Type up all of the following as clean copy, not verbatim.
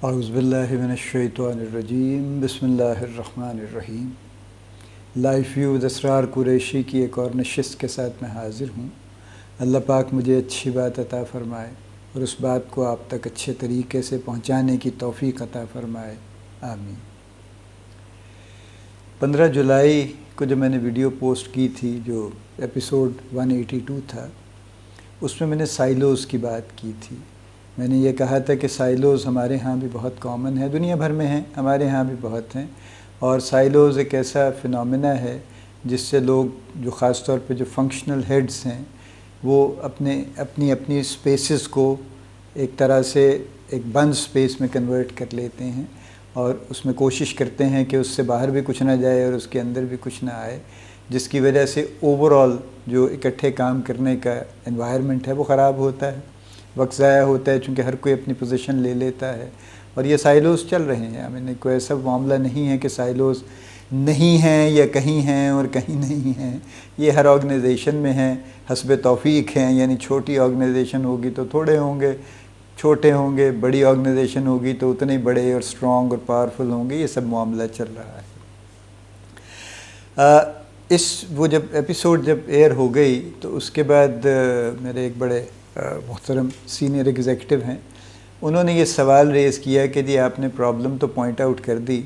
اعوذ باللہ من الشیطان الرجیم، بسم اللہ الرحمن الرحیم۔ لائف ویو اسرار قریشی کی ایک اور نشست کے ساتھ میں حاضر ہوں۔ اللہ پاک مجھے اچھی بات عطا فرمائے اور اس بات کو آپ تک اچھے طریقے سے پہنچانے کی توفیق عطا فرمائے، آمین۔ 15 جولائی کو جب میں نے ویڈیو پوسٹ کی تھی جو ایپیسوڈ 182 تھا، اس میں نے سائلوز کی بات کی تھی۔ میں نے یہ کہا تھا کہ سائلوز ہمارے ہاں بھی بہت کامن ہے، دنیا بھر میں ہیں، ہمارے ہاں بھی بہت ہیں، اور سائلوز ایک ایسا فنومینا ہے جس سے لوگ جو خاص طور پہ جو فنکشنل ہیڈز ہیں وہ اپنی اسپیسز کو ایک طرح سے ایک بند اسپیس میں کنورٹ کر لیتے ہیں اور اس میں کوشش کرتے ہیں کہ اس سے باہر بھی کچھ نہ جائے اور اس کے اندر بھی کچھ نہ آئے، جس کی وجہ سے اوورآل جو اکٹھے کام کرنے کا انوائرمنٹ ہے وہ خراب ہوتا ہے، وقت ضائع ہوتا ہے، چونکہ ہر کوئی اپنی پوزیشن لے لیتا ہے۔ اور یہ سائلوز چل رہے ہیں، ہمیں کوئی ایسا معاملہ نہیں ہے کہ سائلوز نہیں ہیں یا کہیں ہیں اور کہیں نہیں ہیں، یہ ہر آرگنائزیشن میں ہیں، حسب توفیق ہیں، یعنی چھوٹی آرگنائزیشن ہوگی تو تھوڑے ہوں گے، چھوٹے ہوں گے، بڑی آرگنائزیشن ہوگی تو اتنے بڑے اور اسٹرانگ اور پاورفل ہوں گے، یہ سب معاملہ چل رہا ہے۔ وہ جب ایپیسوڈ ایئر ہو گئی تو اس کے بعد میرے ایک بڑے محترم سینئر ایگزیکٹو ہیں، انہوں نے یہ سوال ریز کیا کہ جی آپ نے پرابلم تو پوائنٹ آؤٹ کر دی،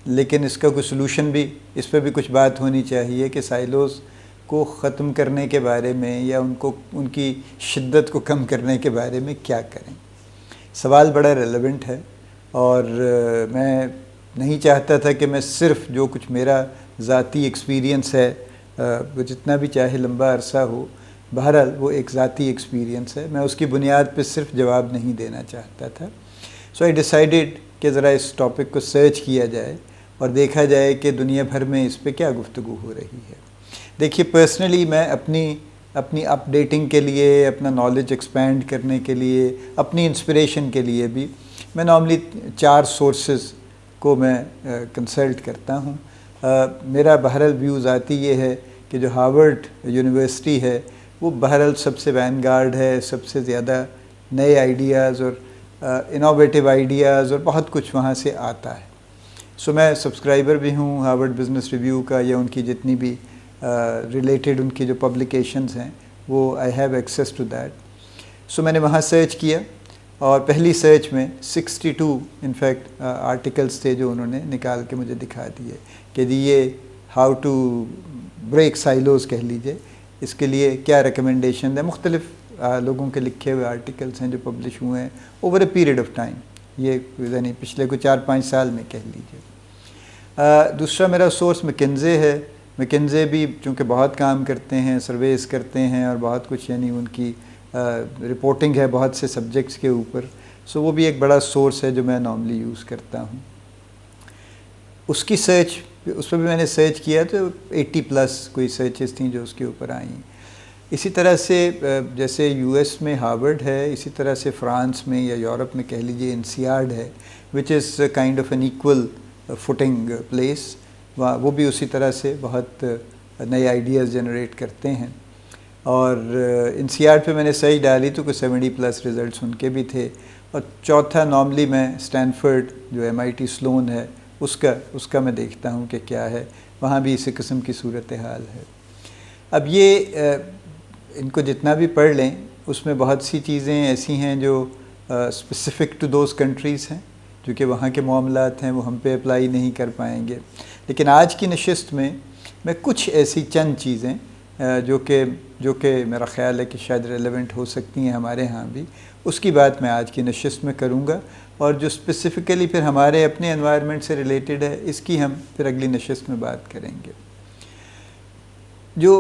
لیکن اس کا کوئی سلوشن بھی، اس پہ بھی کچھ بات ہونی چاہیے کہ سائلوز کو ختم کرنے کے بارے میں یا ان کی شدت کو کم کرنے کے بارے میں کیا کریں۔ سوال بڑا ریلیونٹ ہے اور میں نہیں چاہتا تھا کہ میں صرف جو کچھ میرا ذاتی ایکسپیرینس ہے وہ جتنا بھی چاہے لمبا عرصہ ہو، بہرحال وہ ایک ذاتی ایکسپیرینس ہے، میں اس کی بنیاد پہ صرف جواب نہیں دینا چاہتا تھا۔ سو آئی ڈیسائیڈڈ کہ ذرا اس ٹاپک کو سرچ کیا جائے اور دیکھا جائے کہ دنیا بھر میں اس پہ کیا گفتگو ہو رہی ہے۔ دیکھیے پرسنلی میں اپنی اپ ڈیٹنگ کے لیے، اپنا نالج ایکسپینڈ کرنے کے لیے، اپنی انسپریشن کے لیے بھی میں نارملی 4 سورسز کو میں کنسلٹ کرتا ہوں۔ میرا بہرحال ویو ذاتی یہ ہے کہ جو ہارورڈ یونیورسٹی ہے وہ بہرحال سب سے وین گارڈ ہے، سب سے زیادہ نئے آئیڈیاز اور انوویٹیو آئیڈیاز اور بہت کچھ وہاں سے آتا ہے۔ سو میں سبسکرائبر بھی ہوں ہارورڈ بزنس ریویو کا، یا ان کی جتنی بھی ریلیٹڈ ان کی جو پبلیکیشنز ہیں وہ I have access to that. So میں نے وہاں سرچ کیا اور پہلی سرچ میں 62 انفیکٹ آرٹیکلز تھے جو انہوں نے نکال کے مجھے دکھا دیے کہ جی یہ ہاؤ ٹو بریک سائلوز کہہ لیجیے، اس کے لیے کیا ریکمنڈیشن ہے۔ مختلف لوگوں کے لکھے ہوئے آرٹیکلز ہیں جو پبلش ہوئے ہیں over a period of time, یہ یعنی پچھلے کوئی 4-5 سال میں کہہ لیجیے۔ دوسرا میرا سورس میکنزے ہے۔ میکنزے بھی چونکہ بہت کام کرتے ہیں، سرویز کرتے ہیں اور بہت کچھ، یعنی ان کی رپورٹنگ ہے بہت سے سبجیکٹس کے اوپر، سو وہ بھی ایک بڑا سورس ہے جو میں نارملی یوز کرتا ہوں۔ اس پہ بھی میں نے سرچ کیا تو 80+ کوئی سرچز تھیں جو اس کے اوپر آئیں۔ اسی طرح سے جیسے یو ایس میں ہارورڈ ہے، اسی طرح سے فرانس میں یا یورپ میں کہہ لیجیے INSEAD ہے، which is kind of an equal footing place, وہ بھی اسی طرح سے بہت نئے آئیڈیاز جنریٹ کرتے ہیں۔ اور INSEAD پہ میں نے سرچ ڈالی تو کوئی 70+ ریزلٹس ان کے بھی تھے۔ اور چوتھا نارملی میں اسٹینفرڈ جو MIT سلون ہے اس کا میں دیکھتا ہوں کہ کیا ہے، وہاں بھی اسی قسم کی صورتحال ہے۔ اب یہ ان کو جتنا بھی پڑھ لیں اس میں بہت سی چیزیں ایسی ہیں جو اسپیسیفک ٹو دوز کنٹریز ہیں، جو کہ وہاں کے معاملات ہیں، وہ ہم پہ اپلائی نہیں کر پائیں گے۔ لیکن آج کی نشست میں کچھ ایسی چند چیزیں جو کہ میرا خیال ہے کہ شاید ریلیونٹ ہو سکتی ہیں ہمارے ہاں بھی، اس کی بات میں آج کی نشست میں کروں گا، اور جو اسپیسیفکلی پھر ہمارے اپنے انوائرمنٹ سے ریلیٹڈ ہے اس کی ہم پھر اگلی نشست میں بات کریں گے۔ جو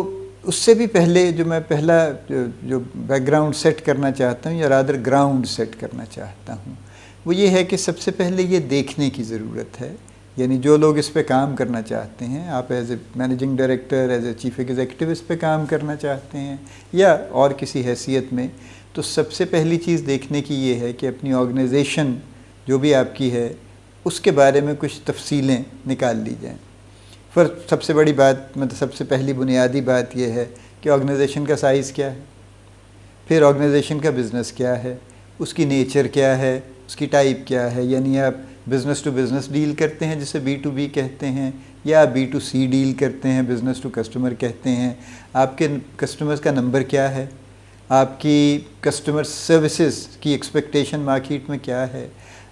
اس سے بھی پہلے جو میں پہلا جو بیک گراؤنڈ سیٹ کرنا چاہتا ہوں، یا رادر گراؤنڈ سیٹ کرنا چاہتا ہوں، وہ یہ ہے کہ سب سے پہلے یہ دیکھنے کی ضرورت ہے، یعنی جو لوگ اس پہ کام کرنا چاہتے ہیں، آپ as a managing director, as a chief executive اس پہ کام کرنا چاہتے ہیں یا اور کسی حیثیت میں، تو سب سے پہلی چیز دیکھنے کی یہ ہے کہ اپنی آرگنائزیشن جو بھی آپ کی ہے اس کے بارے میں کچھ تفصیلیں نکال لی جائیں۔ سب سے بڑی بات، سب سے پہلی بنیادی بات یہ ہے کہ آرگنائزیشن کا سائز کیا ہے، پھر آرگنائزیشن کا بزنس کیا ہے، اس کی نیچر کیا ہے، اس کی ٹائپ کیا ہے، یعنی آپ بزنس ٹو بزنس ڈیل کرتے ہیں جسے B2B کہتے ہیں، یا B2C ڈیل کرتے ہیں، بزنس ٹو کسٹمر کہتے ہیں، آپ کے کسٹمرز کا نمبر کیا ہے، آپ کی کسٹمر سروسز کی ایکسپیکٹیشن مارکیٹ میں کیا ہے،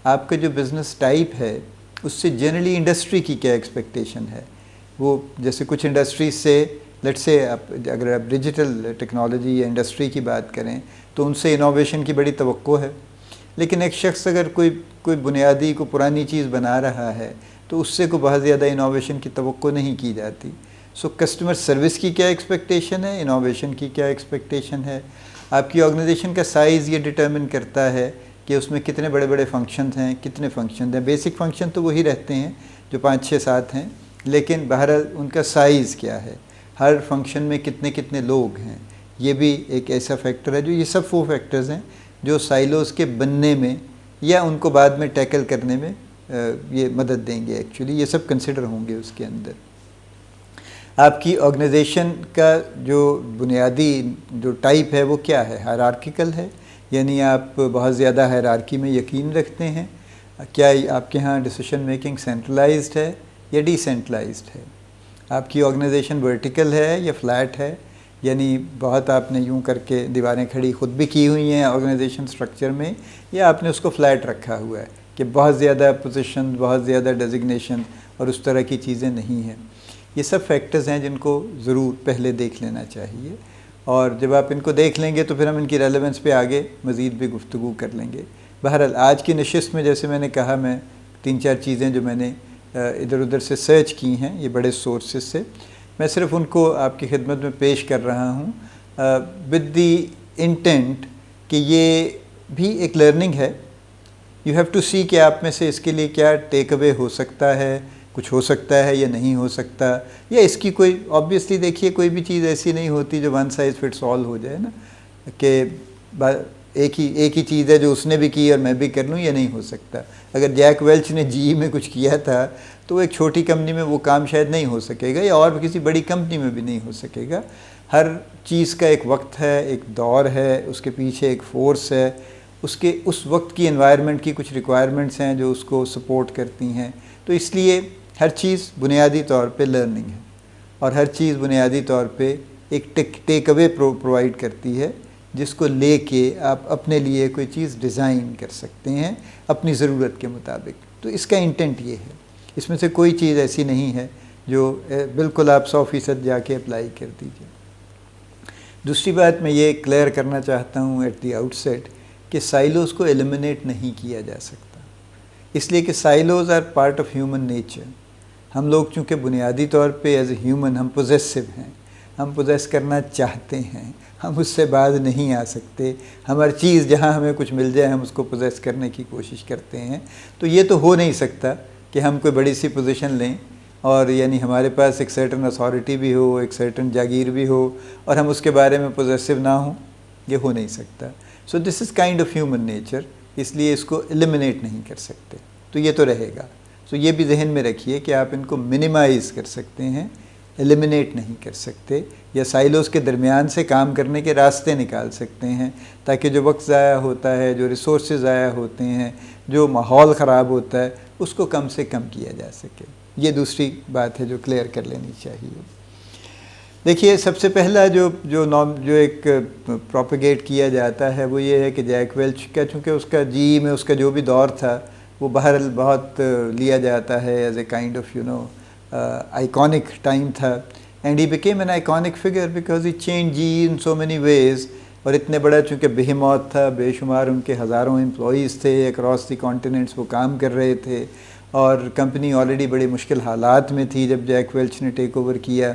آپ کا جو بزنس ٹائپ ہے اس سے جنرلی انڈسٹری کی کیا ایکسپیکٹیشن ہے. وہ جیسے کچھ انڈسٹریز سے لیٹ سے اگر آپ ڈیجیٹل ٹیکنالوجی یا انڈسٹری کی بات کریں تو ان سے انوویشن کی بڑی توقع ہے، لیکن ایک شخص اگر کوئی بنیادی کو پرانی چیز بنا رہا ہے تو اس سے کوئی بہت زیادہ انوویشن کی توقع نہیں کی جاتی. سو کسٹمر سروس کی کیا ایکسپیکٹیشن ہے، انوویشن کی کیا ایکسپیکٹیشن ہے. آپ کی آرگنائزیشن کا سائز یہ ڈٹرمن کرتا ہے کہ اس میں کتنے بڑے بڑے فنکشنز ہیں، کتنے فنکشنز ہیں. بیسک فنکشن تو وہی رہتے ہیں جو 5 6 7 ہیں، لیکن بہرحال ان کا سائز کیا ہے، ہر فنکشن میں کتنے لوگ ہیں. یہ بھی ایک ایسا فیکٹر ہے. جو یہ سب 4 فیکٹرز ہیں جو سائلوز کے بننے میں یا ان کو بعد میں ٹیکل کرنے میں یہ مدد دیں گے. ایکچولی یہ سب کنسیڈر ہوں گے اس کے اندر. آپ کی آرگنائزیشن کا جو بنیادی جو ٹائپ ہے وہ کیا ہے، ہائرارکیکل ہے، یعنی آپ بہت زیادہ ہائرارکی میں یقین رکھتے ہیں. کیا آپ کے ہاں ڈیسیشن میکنگ سینٹرلائزڈ ہے یا ڈی سینٹرلائزڈ ہے. آپ کی آرگنائزیشن ورٹیکل ہے یا فلیٹ ہے، یعنی بہت آپ نے یوں کر کے دیواریں کھڑی خود بھی کی ہوئی ہیں آرگنائزیشن سٹرکچر میں، یا آپ نے اس کو فلیٹ رکھا ہوا ہے کہ بہت زیادہ پوزیشن، بہت زیادہ ڈیزگنیشن اور اس طرح کی چیزیں نہیں ہیں. یہ سب فیکٹرز ہیں جن کو ضرور پہلے دیکھ لینا چاہیے، اور جب آپ ان کو دیکھ لیں گے تو پھر ہم ان کی ریلیونس پہ آگے مزید بھی گفتگو کر لیں گے. بہرحال آج کی نشست میں جیسے میں نے کہا، میں 3 4 چیزیں جو میں نے ادھر ادھر سے سرچ کی ہیں یہ بڑے سورسز سے، میں صرف ان کو آپ کی خدمت میں پیش کر رہا ہوں ود دی انٹینٹ کہ یہ بھی ایک لرننگ ہے. یو ہیو ٹو سی کہ آپ میں سے اس کے لیے کیا ٹیک اوے ہو سکتا ہے، کچھ ہو سکتا ہے یا نہیں ہو سکتا، یا اس کی کوئی آبویسلی دیکھیے کوئی بھی چیز ایسی نہیں ہوتی جو ون سائز فٹس آل ہو جائے نا، کہ ایک ہی چیز ہے جو اس نے بھی کی اور میں بھی کر لوں، یہ نہیں ہو سکتا. اگر جیک ویلچ نے GE میں کچھ کیا تھا تو وہ ایک چھوٹی کمپنی میں وہ کام شاید نہیں ہو سکے گا، یا اور کسی بڑی کمپنی میں بھی نہیں ہو سکے گا. ہر چیز کا ایک وقت ہے، ایک دور ہے، اس کے پیچھے ایک فورس ہے، اس وقت کی انوائرمنٹ کی کچھ ریکوائرمنٹس ہیں جو اس کو سپورٹ کرتی ہیں. تو اس لیے ہر چیز بنیادی طور پہ لرننگ ہے، اور ہر چیز بنیادی طور پہ ایک ٹیک اوے پرووائڈ کرتی ہے جس کو لے کے آپ اپنے لیے کوئی چیز ڈیزائن کر سکتے ہیں اپنی ضرورت کے مطابق. تو اس کا انٹینٹ یہ ہے. اس میں سے کوئی چیز ایسی نہیں ہے جو بالکل آپ 100% جا کے اپلائی کر دیجیے. دوسری بات میں یہ کلیئر کرنا چاہتا ہوں ایٹ دی آؤٹ سیٹ کہ سائلوز کو ایلیمنیٹ نہیں کیا جا سکتا، اس لیے کہ silos are part of human nature. ہم لوگ چونکہ بنیادی طور پہ ایز اے ہیومن ہم پوزیسو ہیں، ہم پوزیس کرنا چاہتے ہیں، ہم اس سے باز نہیں آ سکتے. ہر چیز جہاں ہمیں کچھ مل جائے ہم اس کو پوزیس کرنے کی کوشش کرتے ہیں. تو یہ تو ہو نہیں سکتا کہ ہم کوئی بڑی سی پوزیشن لیں اور یعنی ہمارے پاس ایک سرٹن اتھارٹی بھی ہو، ایک سرٹن جاگیر بھی ہو، اور ہم اس کے بارے میں پوزیسو نہ ہوں. یہ ہو نہیں سکتا. So this is kind of human nature, اس لیے اس کو ایلیمنیٹ نہیں کر سکتے. تو یہ تو رہے گا. سو یہ بھی ذہن میں رکھیے کہ آپ ان کو منیمائز کر سکتے ہیں، ایلیمنیٹ نہیں کر سکتے، یا سائلوز کے درمیان سے کام کرنے کے راستے نکال سکتے ہیں تاکہ جو وقت ضائع ہوتا ہے، جو ریسورسز ضائع ہوتے ہیں، جو ماحول خراب ہوتا ہے، اس کو کم سے کم کیا جا سکے. یہ دوسری بات ہے جو کلیئر کر لینی چاہیے. دیکھیے سب سے پہلا جو ایک پروپیگیٹ کیا جاتا ہے وہ یہ ہے کہ جیک ویلچ کا، چونکہ اس کا GE میں اس کا جو بھی دور تھا وہ بہرحال بہت لیا جاتا ہے as a kind of iconic time تھا. And he became an iconic figure because he change GE in so many ways. اور اتنے بڑا چونکہ بہیموت تھا، بے شمار ان کے ہزاروں امپلائیز تھے اکراس دی کانٹیننٹس، وہ کام کر رہے تھے، اور کمپنی آلریڈی بڑی مشکل حالات میں تھی جب جیک ویلچ نے ٹیک اوور کیا.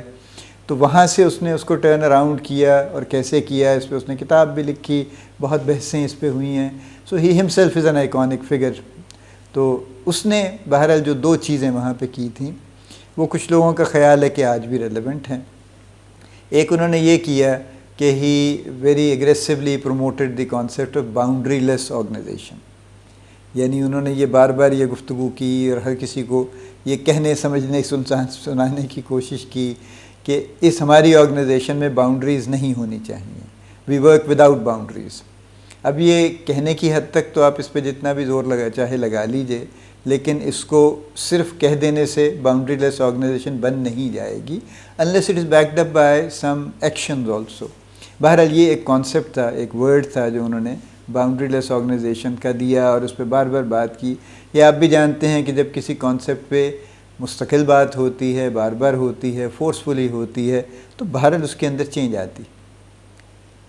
تو وہاں سے اس نے اس کو ٹرن اراؤنڈ کیا، اور کیسے کیا اس پہ اس نے کتاب بھی لکھی، بہت بحثیں اس پہ ہوئی ہیں. So he himself is an iconic figure. تو اس نے بہرحال جو 2 چیزیں وہاں پہ کی تھیں وہ کچھ لوگوں کا خیال ہے کہ آج بھی ریلیونٹ ہیں. ایک انہوں نے یہ کیا کہ he very aggressively promoted the concept of boundaryless organisation. یعنی انہوں نے یہ بار بار یہ گفتگو کی اور ہر کسی کو یہ کہنے سمجھنے سنانے کی کوشش کی کہ ہماری آرگنائزیشن میں باؤنڈریز نہیں ہونی چاہیے. We work without boundaries. اب یہ کہنے کی حد تک تو آپ اس پہ جتنا بھی زور چاہے لگا لیجئے، لیکن اس کو صرف کہہ دینے سے باؤنڈری لیس آرگنائزیشن بن نہیں جائے گی unless it is backed up by some actions also۔ بہرحال یہ ایک کانسیپٹ تھا، ایک ورڈ تھا جو انہوں نے باؤنڈری لیس آرگنائزیشن کا دیا، اور اس پہ بار بار بات کی۔ یہ آپ بھی جانتے ہیں کہ جب کسی کانسیپٹ پہ مستقل بات ہوتی ہے، بار بار ہوتی ہے، فورسفلی ہوتی ہے، تو بہرحال اس کے اندر چینج آتی۔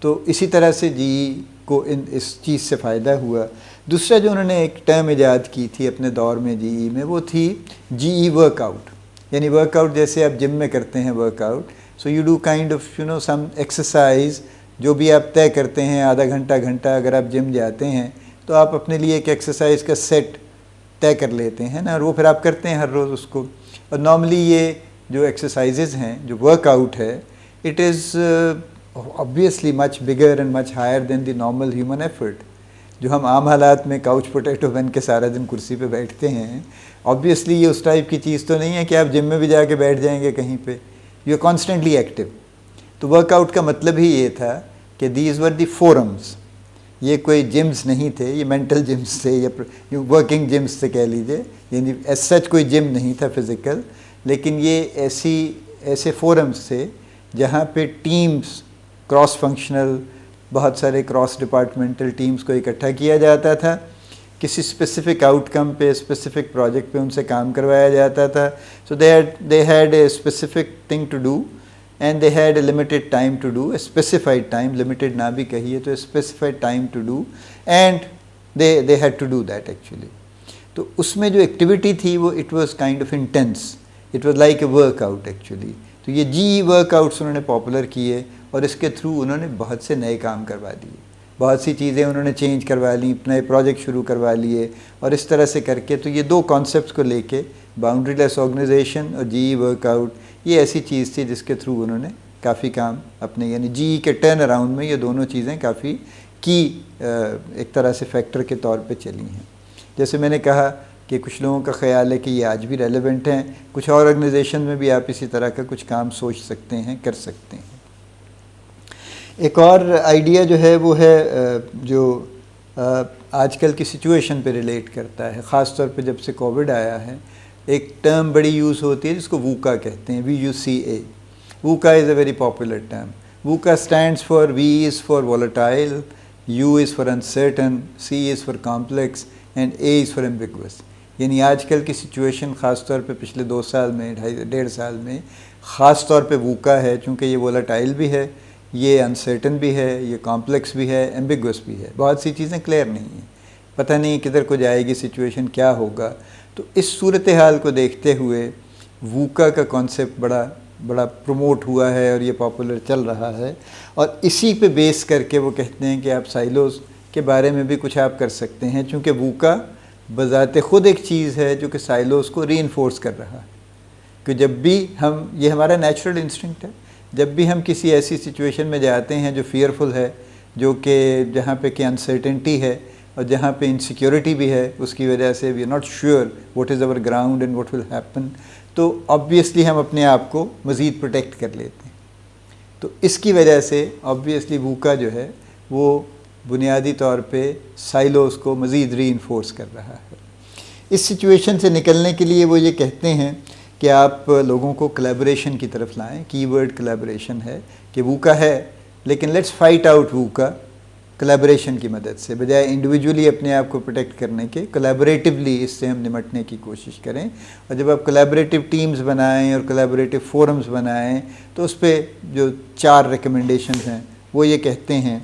تو اسی طرح سے جی کو اس چیز سے فائدہ ہوا۔ دوسرا جو انہوں نے ایک ٹرم ایجاد کی تھی اپنے دور میں جی ای میں، وہ تھی جی ای ورک آؤٹ، یعنی ورک آؤٹ جیسے آپ جم میں کرتے ہیں work out, so you do kind of some exercise, جو بھی آپ طے کرتے ہیں آدھا گھنٹہ اگر آپ جم جاتے ہیں تو آپ اپنے لیے ایک ایکسرسائز کا سیٹ طے کر لیتے ہیں نا، اور وہ پھر آپ کرتے ہیں ہر روز اس کو۔ اور نارملی یہ جو ایکسرسائزز ہیں، جو ورک آؤٹ ہے، it is obviously much bigger and much higher than the normal human effort۔ جو ہم عام حالات میں کاؤچ پوٹیٹو بن کے سارا دن کرسی پہ بیٹھتے ہیں، obviously یہ اس ٹائپ کی چیز تو نہیں ہے کہ آپ جم میں بھی جا کے بیٹھ جائیں گے کہیں پہ، یو are constantly active۔ تو ورک آؤٹ کا مطلب ہی یہ تھا کہ دیز ور دی فورمز، یہ کوئی جمز نہیں تھے، یہ مینٹل جمز تھے یا ورکنگ جمز سے کہہ لیجیے، یعنی ایز سچ کوئی جم نہیں تھا فزیکل، لیکن یہ ایسے فورمز تھے جہاں پہ ٹیمز کراس فنکشنل، بہت سارے کراس ڈپارٹمنٹل ٹیمز کو اکٹھا کیا جاتا تھا، کسی اسپیسیفک آؤٹ کم پہ، اسپیسیفک پروجیکٹ پہ ان سے کام کروایا جاتا تھا۔ So they had a specific thing to do and they had a limited time to do, a specified time, limited نہ بھی کہیے تو specified time to do, and they had to do that actually. تو اس میں جو activity تھی وہ it was kind of intense, it was like a workout actually. تو یہ جی ورک آؤٹس انہوں نے پاپولر کیے، اور اس کے تھرو انہوں نے بہت سے نئے کام کروا دیے، بہت سی چیزیں انہوں نے چینج کروا لیں، نئے پروجیکٹ شروع کروا لیے، اور اس طرح سے کر کے تو یہ دو کانسیپٹس کو لے کے باؤنڈری لیس آرگنائزیشن اور جی ای ورک آؤٹ، یہ ایسی چیز تھی جس کے تھرو انہوں نے کافی کام اپنے، یعنی جی ای کے ٹرن اراؤنڈ میں یہ دونوں چیزیں کافی کی ایک طرح سے فیکٹر کے طور پہ چلی ہیں۔ جیسے میں نے کہا کہ کچھ لوگوں کا خیال ہے کہ یہ آج بھی ریلیونٹ ہیں، کچھ اور آرگنائزیشن میں بھی آپ اسی طرح کا کچھ کام سوچ سکتے ہیں، کر سکتے ہیں۔ ایک اور آئیڈیا جو ہے وہ ہے جو آج کل کی سچویشن پہ ریلیٹ کرتا ہے، خاص طور پہ جب سے کووڈ آیا ہے، ایک ٹرم بڑی یوز ہوتی ہے جس کو ووکا کہتے ہیں، VUCA۔ VUCA is a very popular term. VUCA stands for V is for volatile, U is for uncertain, C is for complex and A is for ambiguous۔ یعنی آج کل کی سچویشن خاص طور پہ پچھلے 2 سال میں، 1.5 سال میں خاص طور پہ ووکا ہے، چونکہ یہ وولٹائل بھی ہے، یہ انسرٹن بھی ہے، یہ کامپلیکس بھی ہے، ایمبیگوس بھی ہے، بہت سی چیزیں کلیئر نہیں ہیں، پتہ نہیں کدھر کو جائے گی سچویشن، کیا ہوگا۔ تو اس صورتحال کو دیکھتے ہوئے ووکا کا کانسیپٹ بڑا پروموٹ ہوا ہے اور یہ پاپولر چل رہا ہے، اور اسی پہ بیس کر کے وہ کہتے ہیں کہ آپ سائلوز کے بارے میں بھی کچھ آپ کر سکتے ہیں، چونکہ ووکا بذات خود ایک چیز ہے جو کہ سائلوز کو ری انفورس کر رہا ہے، کہ جب بھی ہم، یہ ہمارا نیچرل انسٹنکٹ ہے، جب بھی ہم کسی ایسی سچویشن میں جاتے ہیں جو فیئرفل ہے، جو کہ جہاں پہ کہ انسرٹنٹی ہے اور جہاں پہ انسیکیورٹی بھی ہے، اس کی وجہ سے we are not sure what is over ground and what will happen, تو آبویسلی ہم اپنے آپ کو مزید پروٹیکٹ کر لیتے ہیں۔ تو اس کی وجہ سے آبویسلی ووکا جو ہے وہ بنیادی طور پہ سائلوز کو مزید ری انفورس کر رہا ہے۔ اس سچویشن سے نکلنے کے لیے وہ یہ کہتے ہیں کہ آپ لوگوں کو کلیبریشن کی طرف لائیں، کی ورڈ کلیبریشن ہے کہ ووکا ہے، لیکن لیٹس فائٹ آؤٹ ووکا کلیبریشن کی مدد سے، بجائے انڈیویجولی اپنے آپ کو پروٹیکٹ کرنے کے، کلیبریٹیولی اس سے ہم نمٹنے کی کوشش کریں۔ اور جب آپ کلیبریٹیو ٹیمز بنائیں اور کلیبریٹیو فورمز بنائیں تو اس پہ جو 4 ریکمنڈیشنز ہیں وہ یہ کہتے ہیں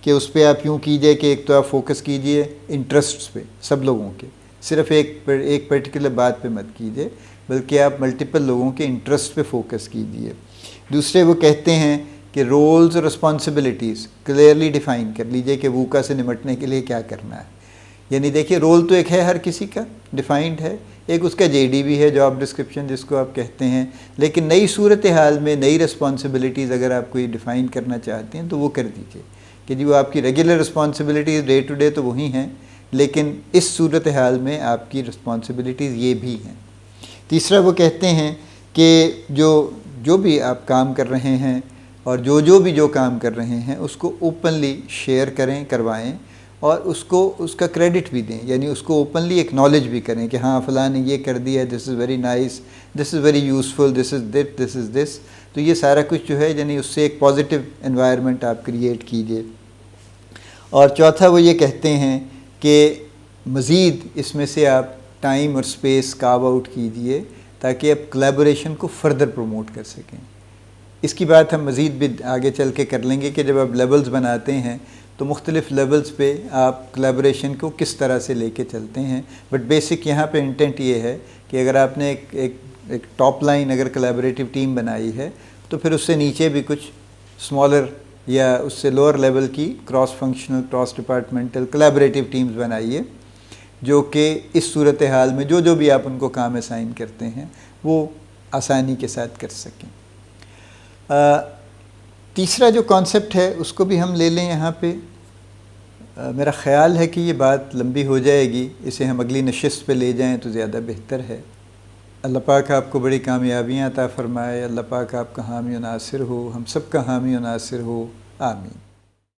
کہ اس پہ آپ یوں کیجئے کہ ایک تو آپ فوکس کیجئے انٹرسٹس پہ، سب لوگوں کے، صرف ایک پرٹیکولر بات پہ مت کیجئے، بلکہ آپ ملٹیپل لوگوں کے انٹرسٹ پہ فوکس کیجئے۔ دوسرے وہ کہتے ہیں کہ رولز اور رسپانسبلٹیز کلیئرلی ڈیفائن کر لیجئے کہ ووکا سے نمٹنے کے لیے کیا کرنا ہے۔ یعنی دیکھیے رول تو ایک ہے ہر کسی کا، ڈیفائنڈ ہے، ایک اس کا JD بھی ہے، جاب ڈسکرپشن جس کو آپ کہتے ہیں، لیکن نئی صورتحال میں نئی رسپانسبلٹیز اگر آپ کوئی ڈیفائن کرنا چاہتے ہیں تو وہ کر دیجئے کہ جو آپ کی regular responsibilities day to day تو وہی ہیں، لیکن اس صورتحال میں آپ کی رسپانسبلٹیز یہ بھی ہیں۔ تیسرا وہ کہتے ہیں کہ جو بھی آپ کام کر رہے ہیں اور جو بھی کام کر رہے ہیں اس کو اوپنلی شیئر کریں، کروائیں، اور اس کا کریڈٹ بھی دیں، یعنی اس کو اوپنلی ایکنالج بھی کریں کہ ہاں فلاں نے یہ کر دیا، this is very nice, this is very useful, this is that, this is this. تو یہ سارا کچھ جو ہے یعنی اس سے ایک پازیٹیو انوائرمنٹ آپ کریٹ کیجئے. اور چوتھا وہ یہ کہتے ہیں کہ مزید اس میں سے آپ ٹائم اور اسپیس کارو آؤٹ کیجئے تاکہ آپ کلیبوریشن کو فردر پروموٹ کر سکیں. اس کی بات ہم مزید بھی آگے چل کے کر لیں گے کہ جب آپ لیولز بناتے ہیں تو مختلف لیولز پہ آپ کلیبوریشن کو کس طرح سے لے کے چلتے ہیں. بٹ بیسک یہاں پہ انٹینٹ یہ ہے کہ اگر آپ نے ایک ٹاپ لائن اگر کلیبوریٹیو ٹیم بنائی ہے تو پھر اس سے نیچے بھی کچھ اسمالر یا اس سے لوور لیول کی cross functional, cross departmental collaborative teams بنائیے جو کہ اس صورتحال میں جو بھی آپ ان کو کام اسائن کرتے ہیں وہ آسانی کے ساتھ کر سکیں. تیسرا جو کانسیپٹ ہے اس کو بھی ہم لے لیں یہاں پہ. میرا خیال ہے کہ یہ بات لمبی ہو جائے گی، اسے ہم اگلی نشست پہ لے جائیں تو زیادہ بہتر ہے. اللہ پاک آپ کو بڑی کامیابیاں عطا فرمائے، اللہ پاک آپ کا حامی و ناصر ہو، ہم سب کا حامی و ناصر ہو، آمین.